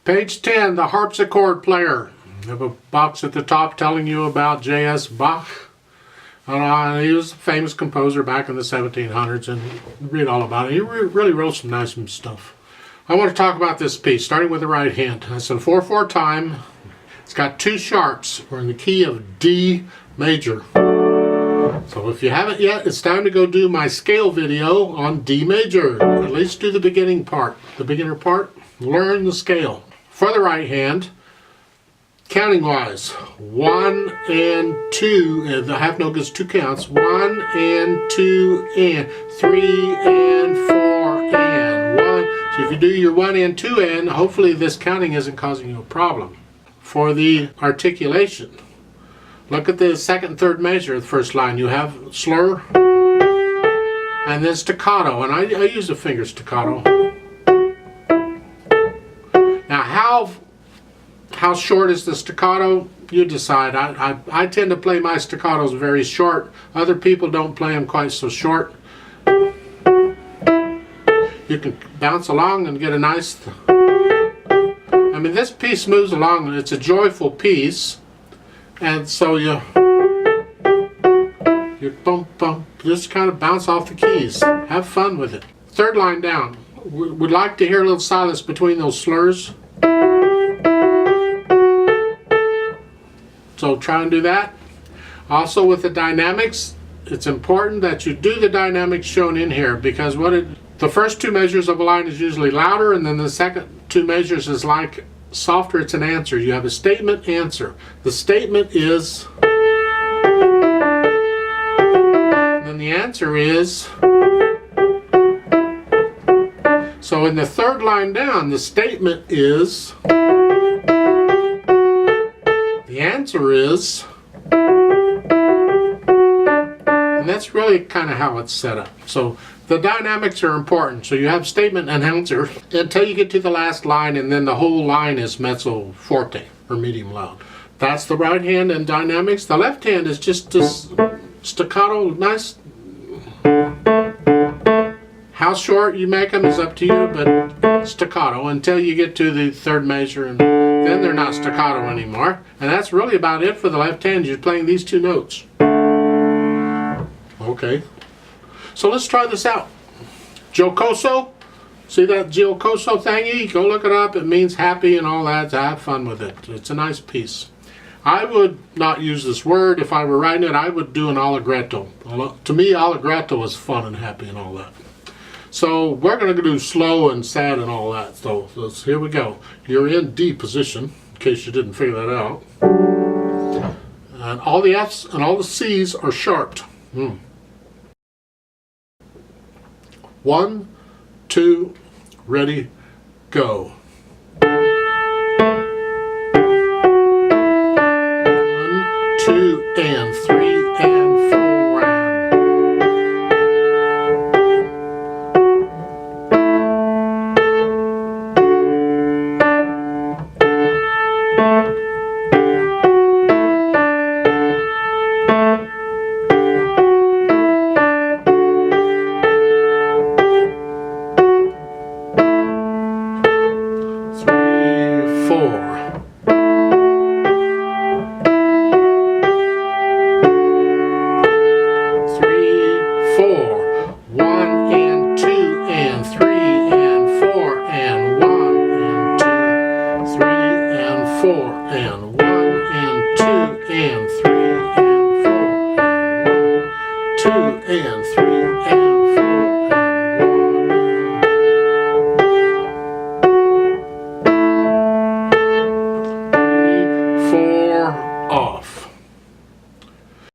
Page 10, the Harpsichord Player. I have a box at the top telling you about J.S. Bach. He was a famous composer back in the 1700s, and read all about it. He really wrote some nice stuff. I want to talk about this piece, starting with the right hand. It's a 4/4 time. It's got two sharps. We're in the key of D major. So if you haven't yet, it's time to go do my scale video on D major. At least do the beginning part. The beginner part, learn the scale. For the right hand, counting wise, 1 and 2, the half note gets 2 counts, 1 and 2 and 3 and 4 and 1. So if you do your 1 and 2 and, hopefully this counting isn't causing you a problem. For the articulation, look at the second and third measure of the first line. You have slur and then staccato, and I use the finger staccato. Now how short is the staccato? You decide. I tend to play my staccatos very short. Other people don't play them quite so short. You can bounce along and get a nice... I mean, this piece moves along and it's a joyful piece. And so you bump, just kind of bounce off the keys. Have fun with it. Third line down. Would like to hear a little silence between those slurs. So try and do that. Also with the dynamics, it's important that you do the dynamics shown in here, because the first two measures of a line is usually louder, and then the second two measures is like softer. It's an answer. You have a statement, answer. The statement is, and then the answer is. So in the third line down, the statement is, the answer is, and that's really kind of how it's set up. So the dynamics are important. So you have statement and answer until you get to the last line, and then the whole line is mezzo forte or medium loud. That's the right hand and dynamics. The left hand is just this staccato, nice. How short you make them is up to you, but staccato until you get to the third measure, and then they're not staccato anymore. And that's really about it for the left hand. You're playing these two notes. Okay. So let's try this out. Jocoso. See that jocoso thingy? Go look it up. It means happy and all that. Have fun with it. It's a nice piece. I would not use this word. If I were writing it, I would do an allegretto. To me, allegretto is fun and happy and all that. So we're going to do slow and sad and all that. So here we go. You're in D position, in case you didn't figure that out. And all the F's and all the C's are sharped. 1, 2, ready, go. 1, 2, and 3, and 4, and 2 and 3 and